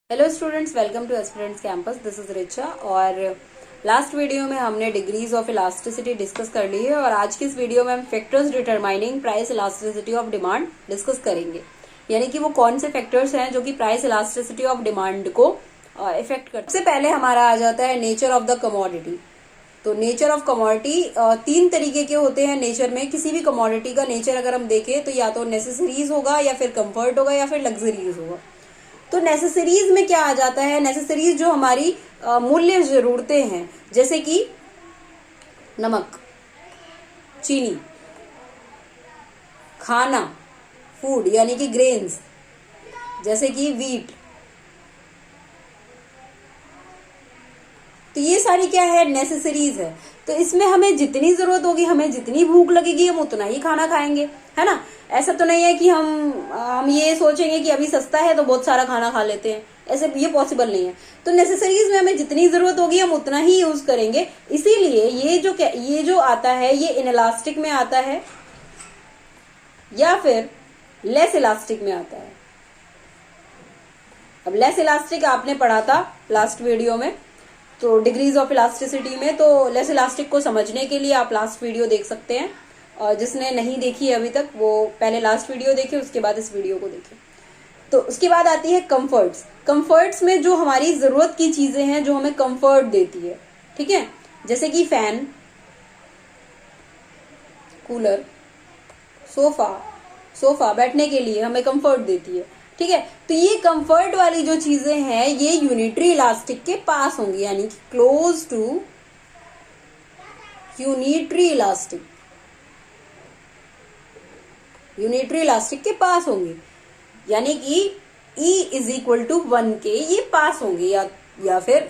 Hello students, welcome two aspirants campus. This is Richa. और last video में हमने degrees of elasticity discuss कर ली है और आज की इस वीडियो में हम factors determining price elasticity of demand discuss करेंगे। यानी कि वो कौन से फैक्टर्स हैं जो कि प्राइस इलास्टिसिटी ऑफ डिमांड को इफेक्ट करते हैं। सबसे पहले हमारा आ जाता है नेचर ऑफ द कमोडिटी। तो नेचर ऑफ कमोडिटी तीन तरीके के होते हैं। नेचर में किसी भी कमोडिटी का नेचर अगर हम देखें तो या तो नेसेसरीज होगा या फिर कंफर्ट होगा या फिर लग्जरीज होगा। तो नेसेसरीज में क्या आ जाता है? नेसेसरीज जो हमारी मूल्य जरूरतें हैं, जैसे कि नमक, चीनी, खाना, फूड यानी कि ग्रेन्स, जैसे कि वीट। तो ये सारी क्या है? नेसेसरीज है। तो इसमें हमें जितनी जरूरत होगी, हमें जितनी भूख लगेगी, हम उतना ही खाना खाएंगे, है ना। ऐसा तो नहीं है कि हम ये सोचेंगे कि अभी सस्ता है तो बहुत सारा खाना खा लेते हैं, ऐसे ये पॉसिबल नहीं है। तो नेसेसरीज में हमें जितनी जरूरत होगी हम उतना ही यूज करेंगे। इसीलिए ये जो आता है ये इनइलास्टिक में आता है या फिर लेस इलास्टिक में आता है। अब लेस इलास्टिक आपने पढ़ा था लास्ट वीडियो में, तो डिग्रीज ऑफ इलास्टिसिटी में। तो लेस इलास्टिक को समझने के लिए आप लास्ट वीडियो देख सकते हैं, और जिसने नहीं देखी है अभी तक वो पहले लास्ट वीडियो देखे, उसके बाद इस वीडियो को देखे। तो उसके बाद आती है कंफर्ट्स। कंफर्ट्स में जो हमारी जरूरत की चीजें हैं जो हमें कंफर्ट देती है, ठीक है, जैसे कि फैन, कूलर, सोफा बैठने के लिए हमें कंफर्ट देती है, ठीक है। तो ये कंफर्ट वाली जो चीजें हैं ये यूनिटरी इलास्टिक के पास होंगी, यानी कि close to unitary elastic, unitary elastic के पास होंगी। यानी कि E इज इक्वल टू 1 के ये पास होंगी, या फिर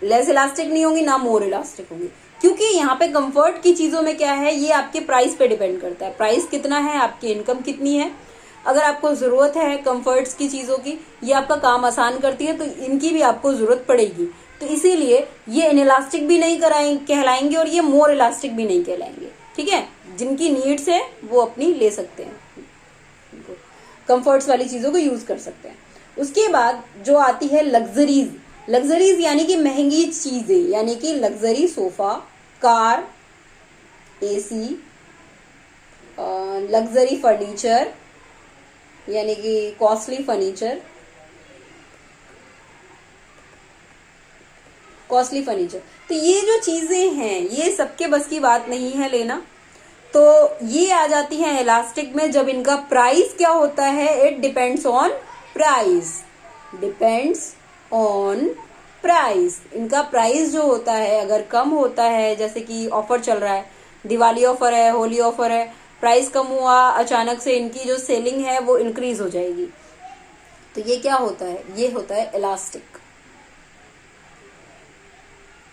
लेस इलास्टिक नहीं होंगी ना मोर इलास्टिक होंगी। क्योंकि यहाँ पे कंफर्ट की चीजों में क्या है, ये आपके प्राइस पे डिपेंड करता है। प्राइस कितना है, आपकी इनकम कितनी है। अगर आपको जरूरत है कंफर्ट्स की चीजों की, ये आपका काम आसान करती है, तो इनकी भी आपको जरूरत पड़ेगी। तो इसीलिए ये इनइलास्टिक भी नहीं कहलाएंगे और ये मोर इलास्टिक भी नहीं कहलाएंगे, ठीक है। जिनकी नीड्स है वो अपनी ले सकते हैं, कंफर्ट्स वाली चीजों को यूज कर सकते हैं। उसके बाद जो आती है लग्जरीज। लग्जरीज यानी कि महंगी चीजें, यानी कि luxury sofa, car, AC, luxury furniture यानी कि कॉस्टली फर्नीचर, तो ये जो चीजें हैं ये सबके बस की बात नहीं है लेना। तो ये आ जाती है इलास्टिक में जब इनका प्राइस क्या होता है, इट डिपेंड्स ऑन प्राइस, इनका प्राइस जो होता है अगर कम होता है, जैसे कि ऑफर चल रहा है, दिवाली ऑफर है, होली ऑफर है, प्राइस कम हुआ, अचानक से इनकी जो सेलिंग है वो इंक्रीज हो जाएगी। तो ये क्या होता है, ये होता है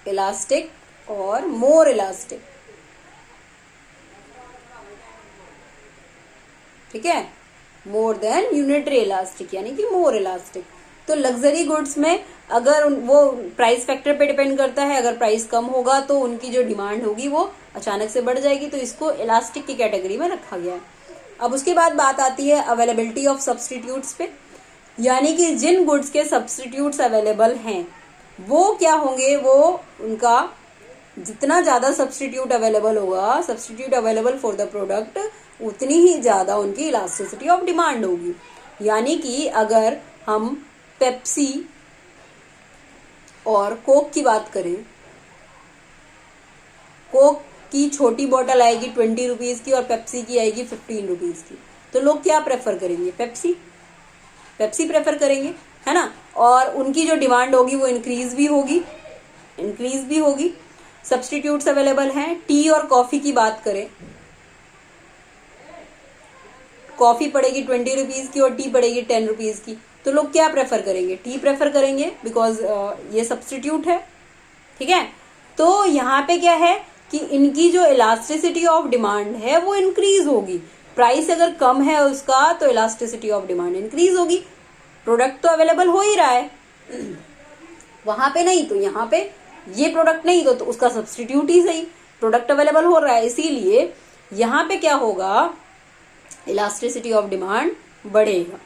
इलास्टिक और मोर इलास्टिक, ठीक है। मोर देन यूनिटरी इलास्टिक यानी कि मोर इलास्टिक। तो लग्जरी गुड्स में अगर वो प्राइस फैक्टर पे डिपेंड करता है, अगर प्राइस कम होगा तो उनकी जो डिमांड होगी वो अचानक से बढ़ जाएगी, तो इसको इलास्टिक की कैटेगरी में रखा गया है। अब उसके बाद बात आती है अवेलेबिलिटी ऑफ सब्सटीट्यूट्स पे, यानी कि जिन गुड्स के सब्सटीट्यूट्स अवेलेबल हैं वो क्या होंगे, वो उनका जितना ज्यादा सब्सटीट्यूट अवेलेबल होगा, substitute available for the product, उतनी ही ज्यादा उनकी इलास्टिसिटी ऑफ डिमांड होगी। यानी कि अगर हम पेप्सी और कोक की बात करें, कोक की छोटी बोतल आएगी 20 रुपीज की और पेप्सी की आएगी 15 रुपीज की, तो लोग क्या प्रेफर करेंगे? पेप्सी प्रेफर करेंगे, है ना। और उनकी जो डिमांड होगी वो इंक्रीज भी होगी। सब्सटीट्यूट्स अवेलेबल हैं। टी और कॉफी की बात करें, कॉफी पड़ेगी 20 रुपीज की और टी पड़ेगी 10 रुपीज की, तो लोग क्या प्रेफर करेंगे? टी प्रेफर करेंगे, बिकॉज ये सब्सटीट्यूट है, ठीक है। तो यहाँ पे क्या है कि इनकी जो इलास्टिसिटी ऑफ डिमांड है वो इंक्रीज होगी। प्राइस अगर कम है उसका तो इलास्टिसिटी ऑफ डिमांड इंक्रीज होगी। प्रोडक्ट तो अवेलेबल हो ही रहा है वहां पे, नहीं तो यहाँ पे ये प्रोडक्ट नहीं तो उसका सब्सटीट्यूट ही सही, प्रोडक्ट अवेलेबल हो रहा है, इसीलिए यहाँ पे क्या होगा, इलास्टिसिटी ऑफ डिमांड बढ़ेगा।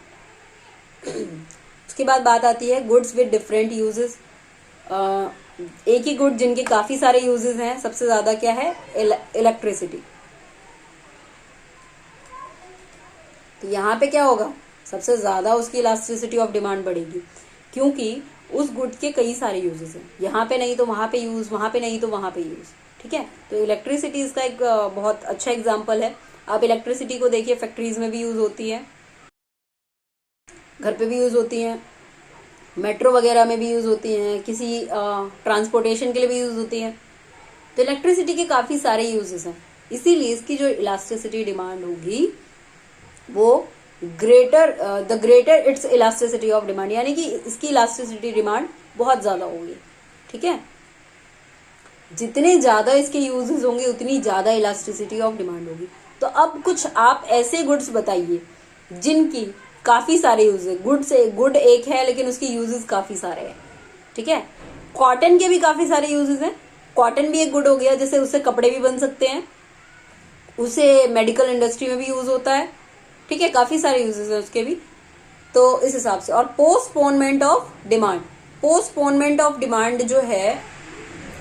उसके बाद बात आती है गुड्स विद डिफरेंट यूजेस। एक ही गुड जिनके काफी सारे यूजेस हैं, सबसे ज्यादा क्या है, इलेक्ट्रिसिटी। तो यहाँ पे क्या होगा, सबसे ज्यादा उसकी इलास्टिसिटी ऑफ डिमांड बढ़ेगी, क्योंकि उस गुड के कई सारे यूजेस हैं, यहाँ पे नहीं तो वहां पे यूज, वहां पे नहीं तो वहां पे यूज। ठीक है, तो इलेक्ट्रिसिटी इसका एक बहुत अच्छा एग्जाम्पल है। आप इलेक्ट्रिसिटी को देखिए, फैक्ट्रीज में भी यूज होती है, घर पे भी यूज होती है, मेट्रो वगैरह में भी यूज होती हैं, किसी ट्रांसपोर्टेशन के लिए भी यूज होती है। तो इलेक्ट्रिसिटी के काफी सारे यूजेस हैं, इसीलिए इसकी जो इलास्टिसिटी डिमांड होगी वो the greater it's elasticity of demand, यानी कि इसकी इलास्टिसिटी डिमांड बहुत ज्यादा होगी। ठीक है, जितने ज्यादा इसके यूजेस होंगे उतनी ज्यादा इलास्टिसिटी ऑफ डिमांड होगी। तो अब कुछ आप ऐसे गुड्स बताइए जिनकी काफी सारे यूज है। गुड एक है लेकिन उसके यूजेस काफी सारे हैं। ठीक है, कॉटन के भी काफी सारे यूजेस हैं। कॉटन भी एक गुड हो गया, जैसे उससे कपड़े भी बन सकते हैं, उसे मेडिकल इंडस्ट्री में भी यूज होता है। ठीक है, काफी सारे यूजेस हैं उसके भी। तो इस हिसाब से, और postponement of demand, postponement of demand जो है,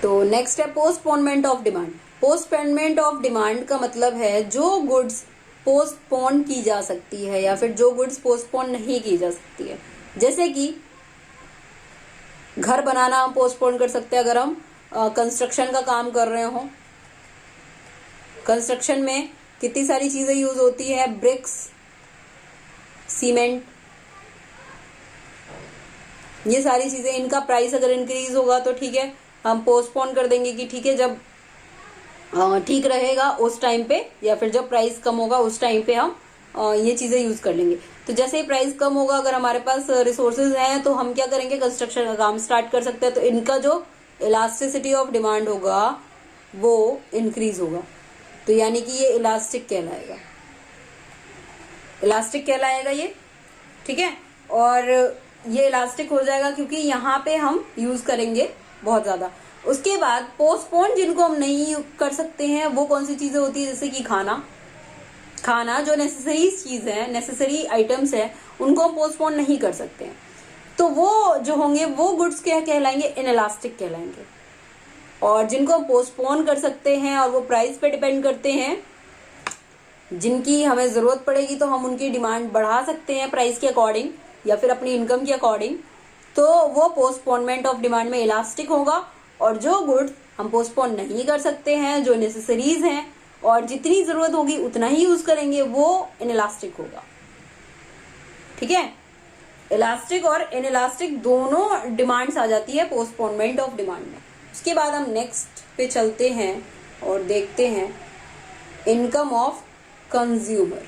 तो नेक्स्ट है postponement of demand. Postponement of demand का मतलब है जो गुड्स पोस्टपोन की जा सकती है या फिर जो गुड्स पोस्टपोन नहीं की जा सकती है। जैसे कि घर बनाना हम पोस्टपोन कर सकते हैं, अगर हम कंस्ट्रक्शन का काम कर रहे हो। कंस्ट्रक्शन में कितनी सारी चीजें यूज होती है, ब्रिक्स, सीमेंट, ये सारी चीजें, इनका प्राइस अगर इंक्रीज होगा तो ठीक है, हम पोस्टपोन कर देंगे कि ठीक है जब ठीक रहेगा उस टाइम पे, या फिर जब प्राइस कम होगा उस टाइम पे हम ये चीजें यूज कर लेंगे। तो जैसे ही प्राइस कम होगा, अगर हमारे पास रिसोर्सेज हैं तो हम क्या करेंगे, कंस्ट्रक्शन का काम स्टार्ट कर सकते हैं। तो इनका जो इलास्टिसिटी ऑफ डिमांड होगा वो इंक्रीज होगा, तो यानी कि ये इलास्टिक कहलाएगा, इलास्टिक कहलाएगा ये। ठीक है, और ये इलास्टिक हो जाएगा क्योंकि यहाँ पे हम यूज करेंगे बहुत ज्यादा। उसके बाद पोस्टपोन जिनको हम नहीं कर सकते हैं वो कौन सी चीजें होती है, जैसे कि खाना जो नेसेसरी चीज है, नेसेसरी आइटम्स है, उनको हम पोस्टपोन नहीं कर सकते हैं। तो वो जो होंगे वो गुड्स क्या कहलाएंगे, इनइलास्टिक कहलाएंगे। और जिनको हम पोस्टपोन कर सकते हैं और वो प्राइस पे डिपेंड करते हैं, जिनकी हमें जरूरत पड़ेगी तो हम उनकी डिमांड बढ़ा सकते हैं प्राइस के अकॉर्डिंग या फिर अपनी इनकम के अकॉर्डिंग, तो वो पोस्टपोनमेंट ऑफ डिमांड में इलास्टिक होगा। और जो गुड्स हम पोस्टपोन नहीं कर सकते हैं, जो नेसेसरीज हैं और जितनी जरूरत होगी उतना ही यूज करेंगे, वो इनइलास्टिक होगा। ठीक है, इलास्टिक और इनइलास्टिक दोनों डिमांड्स आ जाती है पोस्टपोनमेंट ऑफ डिमांड में। उसके बाद हम नेक्स्ट पे चलते हैं और देखते हैं income of consumer,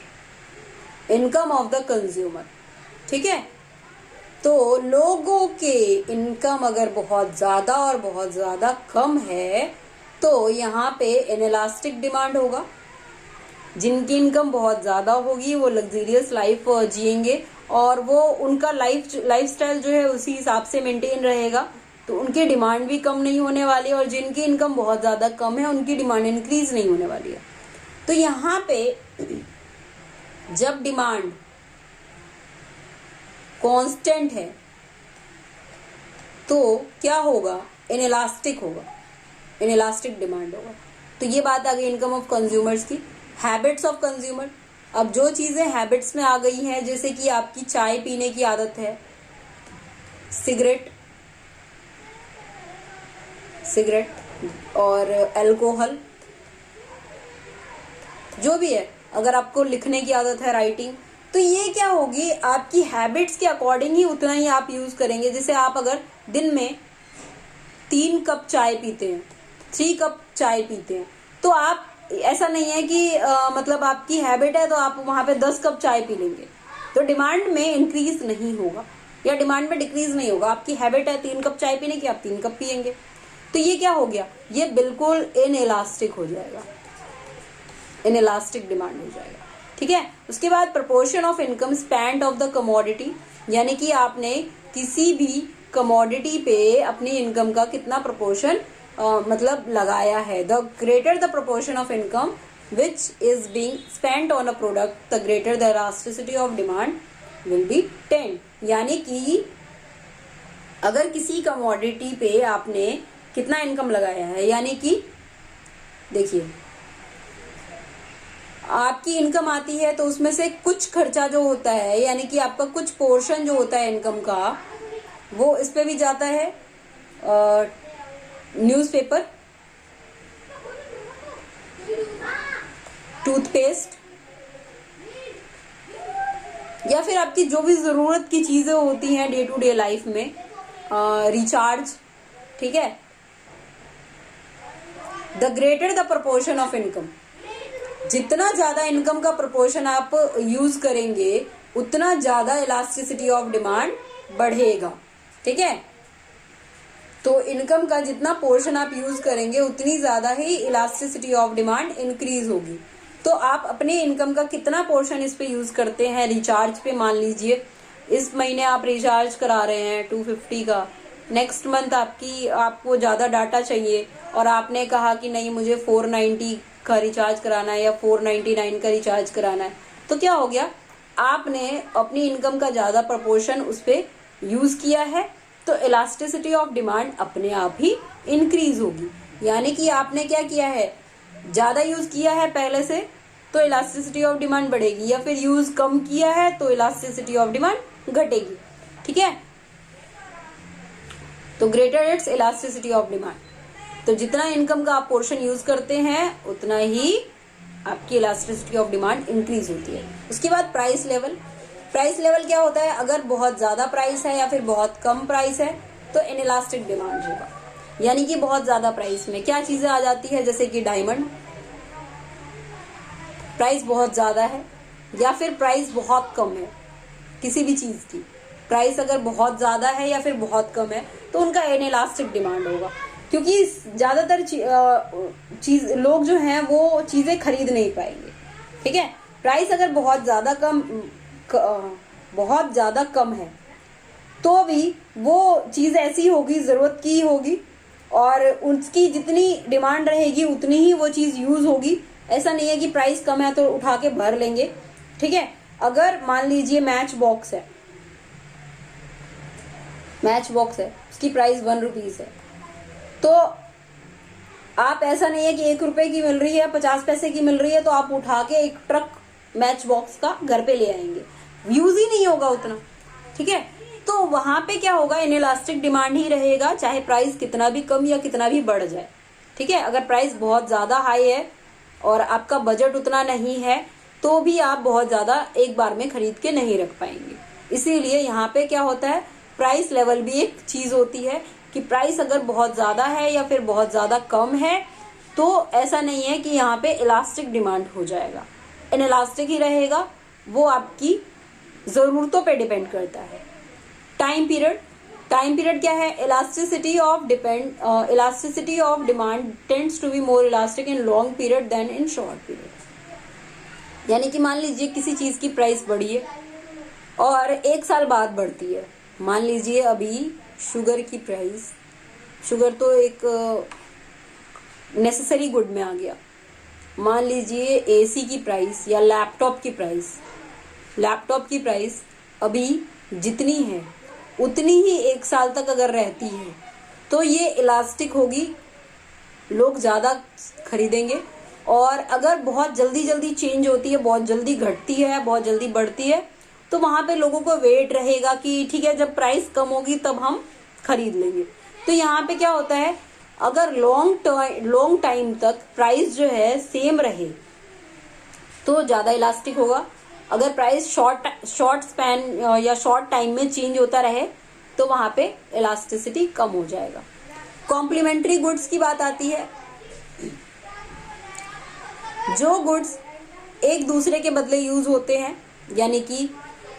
income of the consumer. ठीक है, तो लोगों के इनकम अगर बहुत ज्यादा और बहुत ज्यादा कम है तो यहाँ पे इनइलास्टिक डिमांड होगा। जिनकी इनकम बहुत ज्यादा होगी वो लग्जरियस लाइफ जिएंगे और वो उनका लाइफस्टाइल जो है उसी हिसाब से मेंटेन रहेगा, तो उनकी डिमांड भी कम नहीं होने वाली। और जिनकी इनकम बहुत ज्यादा कम है उनकी डिमांड इंक्रीज नहीं होने वाली है। तो यहाँ पे जब डिमांड कांस्टेंट है तो क्या होगा, इनइलास्टिक होगा, इनइलास्टिक डिमांड होगा। तो ये बात आ गई इनकम ऑफ कंज्यूमर्स की। हैबिट्स ऑफ कंज्यूमर, अब जो चीजें हैबिट्स में आ गई हैं, जैसे कि आपकी चाय पीने की आदत है, सिगरेट और अल्कोहल, जो भी है, अगर आपको लिखने की आदत है, राइटिंग, तो ये क्या होगी, आपकी हैबिट्स के अकॉर्डिंग ही उतना ही आप यूज करेंगे। जैसे आप अगर दिन में 3 कप चाय पीते हैं, 3 कप चाय पीते हैं, तो आप, ऐसा नहीं है कि मतलब आपकी हैबिट है तो आप वहां पे 10 कप चाय पी लेंगे, तो डिमांड में इंक्रीज नहीं होगा या डिमांड में डिक्रीज नहीं होगा। आपकी हैबिट है 3 कप चाय पीने की, आप 3 कप पियेंगे। तो ये क्या हो गया, ये बिल्कुल इनइलास्टिक हो जाएगा, इनइलास्टिक डिमांड हो जाएगा। ठीक है, उसके बाद proportion of income spent of the commodity, यानी कि आपने किसी भी कमोडिटी पे अपनी इनकम का कितना प्रपोर्शन मतलब लगाया है। The greater the proportion of income which is being spent on a product, the greater the elasticity of demand will be 10। यानी कि अगर किसी कमोडिटी पे आपने कितना इनकम लगाया है, यानी कि देखिए आपकी इनकम आती है तो उसमें से कुछ खर्चा जो होता है, यानी कि आपका कुछ पोर्शन जो होता है इनकम का, वो इस पे भी जाता है। न्यूज़पेपर, टूथपेस्ट, या फिर आपकी जो भी जरूरत की चीजें होती हैं डे टू डे लाइफ में, रिचार्ज, ठीक है। The greater the proportion of income, जितना ज्यादा इनकम का प्रपोर्शन आप यूज करेंगे उतना ज्यादा इलास्टिसिटी ऑफ डिमांड बढ़ेगा, ठीक है। तो इनकम का जितना पोर्शन आप यूज करेंगे उतनी ज्यादा ही इलास्टिसिटी ऑफ डिमांड इंक्रीज होगी। तो आप अपने इनकम का कितना पोर्शन इस पे यूज करते हैं। रिचार्ज पे मान लीजिए इस महीने आप रिचार्ज करा रहे हैं 250 का, नेक्स्ट मंथ आपको ज्यादा डाटा चाहिए और आपने कहा कि नहीं मुझे 490 का रिचार्ज कराना है या 499 का रिचार्ज कराना है, तो क्या हो गया, आपने अपनी इनकम का ज्यादा प्रपोर्शन उस पे यूज किया है, तो इलास्टिसिटी ऑफ डिमांड अपने आप ही इंक्रीज होगी। यानी कि आपने क्या किया है, ज्यादा यूज किया है पहले से तो इलास्टिसिटी ऑफ डिमांड बढ़ेगी, या फिर यूज कम किया है तो इलास्टिसिटी ऑफ डिमांड घटेगी, ठीक है। तो greater it's elasticity of demand. तो जितना इनकम का आप पोर्शन यूज करते हैं उतना ही आपकी इलास्टिसिटी ऑफ डिमांड इंक्रीज होती है। उसके बाद प्राइस लेवल। प्राइस लेवल क्या होता है, अगर बहुत ज्यादा प्राइस है या फिर बहुत कम प्राइस है तो इनइलास्टिक डिमांड होगा। यानी कि बहुत ज्यादा प्राइस में क्या चीजें आ जाती है, जैसे कि डायमंड, प्राइस बहुत ज्यादा है या फिर प्राइस बहुत कम है। किसी भी चीज की प्राइस अगर बहुत ज्यादा है या फिर बहुत कम है तो उनका इनइलास्टिक डिमांड होगा, क्योंकि ज्यादातर चीज लोग जो हैं वो चीजें खरीद नहीं पाएंगे, ठीक है। प्राइस अगर बहुत ज्यादा कम है तो भी वो चीज ऐसी होगी, जरूरत की होगी, और उसकी जितनी डिमांड रहेगी उतनी ही वो चीज यूज होगी। ऐसा नहीं है कि प्राइस कम है तो उठा के भर लेंगे, ठीक है। अगर मान लीजिए मैच बॉक्स है, उसकी प्राइस 1 रुपीज है, तो आप ऐसा नहीं है कि 1 रुपए की मिल रही है, 50 पैसे की मिल रही है तो आप उठा के एक ट्रक मैच बॉक्स का घर पे ले आएंगे, यूज ही नहीं होगा उतना, ठीक है। तो वहां पे क्या होगा, इनइलास्टिक डिमांड ही रहेगा, चाहे प्राइस कितना भी कम या कितना भी बढ़ जाए, ठीक है। अगर प्राइस बहुत ज्यादा हाई है और आपका बजट उतना नहीं है तो भी आप बहुत ज्यादा एक बार में खरीद के नहीं रख पाएंगे। इसीलिए यहाँ पे क्या होता है, प्राइस लेवल भी एक चीज होती है कि प्राइस अगर बहुत ज्यादा है या फिर बहुत ज्यादा कम है तो ऐसा नहीं है कि यहाँ पे इलास्टिक डिमांड हो जाएगा, इनइलास्टिक ही रहेगा। वो आपकी जरूरतों पे डिपेंड करता है। टाइम पीरियड क्या है, elasticity of demand tends to be more elastic in long period than in short period. यानी कि मान लीजिए किसी चीज की प्राइस बढ़ी है और 1 साल बाद बढ़ती है। मान लीजिए अभी शुगर की प्राइस, शुगर तो एक नेसेसरी गुड में आ गया। मान लीजिए एसी की प्राइस या लैपटॉप की प्राइस अभी जितनी है उतनी ही 1 साल तक अगर रहती है तो ये इलास्टिक होगी, लोग ज्यादा खरीदेंगे। और अगर बहुत जल्दी चेंज होती है, बहुत जल्दी घटती है, बहुत जल्दी बढ़ती है, तो वहां पे लोगों को वेट रहेगा कि ठीक है जब प्राइस कम होगी तब हम खरीद लेंगे। तो यहाँ पे क्या होता है, अगर लॉन्ग टाइम तक प्राइस जो है सेम रहे तो ज्यादा इलास्टिक होगा। अगर प्राइस शॉर्ट स्पैन या शॉर्ट टाइम में चेंज होता रहे तो वहां पे इलास्टिसिटी कम हो जाएगा। कॉम्प्लीमेंट्री गुड्स की बात आती है, जो गुड्स एक दूसरे के बदले यूज होते हैं, यानी कि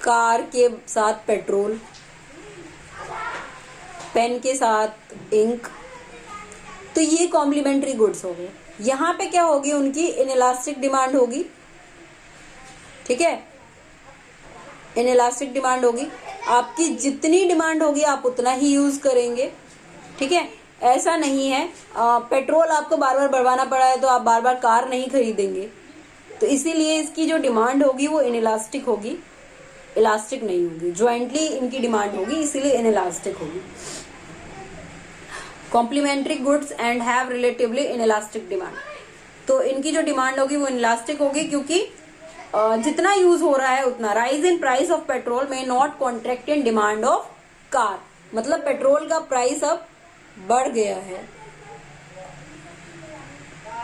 कार के साथ पेट्रोल, पेन के साथ इंक, तो ये कॉम्प्लीमेंट्री गुड्स हो गए। यहाँ पे क्या होगी, उनकी इनइलास्टिक डिमांड होगी, ठीक है। इनइलास्टिक डिमांड होगी, आपकी जितनी डिमांड होगी आप उतना ही यूज करेंगे, ठीक है। ऐसा नहीं है पेट्रोल आपको बार बार बढ़वाना पड़ा है तो आप बार बार कार नहीं खरीदेंगे, तो इसीलिए इसकी जो डिमांड होगी वो इनइलास्टिक होगी। इलास्टिक नहीं होगी, ज्वाइंटली इनकी डिमांड होगी, इसीलिए इनइलास्टिक होगी। Complementary goods and have relatively inelastic demand, तो इनकी जो डिमांड होगी वो इनइलास्टिक होगी, क्योंकि जितना यूज हो रहा है उतना। Rise in price of petrol में not contract in demand of car, मतलब पेट्रोल का प्राइस अब बढ़ गया है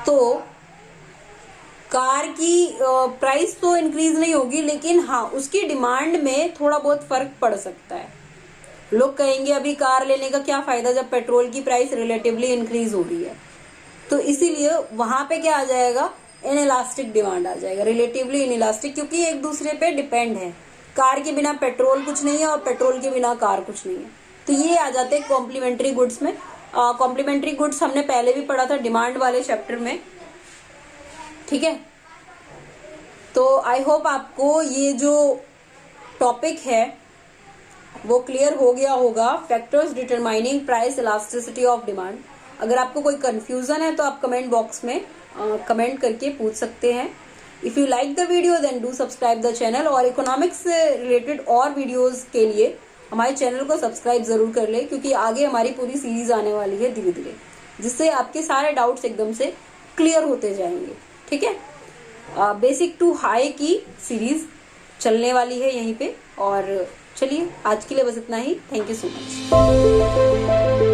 तो कार की प्राइस तो इंक्रीज नहीं होगी, लेकिन हाँ उसकी डिमांड में थोड़ा बहुत फर्क पड़ सकता है। लोग कहेंगे अभी कार लेने का क्या फायदा जब पेट्रोल की प्राइस रिलेटिवली इंक्रीज हो रही है, तो इसीलिए वहां पे क्या आ जाएगा, इनइलास्टिक डिमांड आ जाएगा, रिलेटिवली इनइलास्टिक, क्योंकि एक दूसरे पे डिपेंड है। कार के बिना पेट्रोल कुछ नहीं है और पेट्रोल के बिना कार कुछ नहीं है, तो ये आ जाते हैं कॉम्प्लीमेंट्री गुड्स में। कॉम्प्लीमेंट्री गुड्स हमने पहले भी पढ़ा था डिमांड वाले चैप्टर में, ठीक है। तो आई होप आपको ये जो टॉपिक है वो क्लियर हो गया होगा, factors determining price elasticity of demand. अगर आपको कोई कंफ्यूजन है तो आप कमेंट बॉक्स में कमेंट करके पूछ सकते हैं। If you like the video then do subscribe the channel, और इकोनॉमिक्स से रिलेटेड और वीडियोस के लिए हमारे चैनल को सब्सक्राइब जरूर कर ले, क्योंकि आगे हमारी पूरी सीरीज आने वाली है धीरे धीरे, जिससे आपके सारे डाउट्स एकदम से क्लियर होते जाएंगे, ठीक है। बेसिक टू हाई की सीरीज चलने वाली है यहीं पे। और चलिए आज के लिए बस इतना ही। Thank you so much.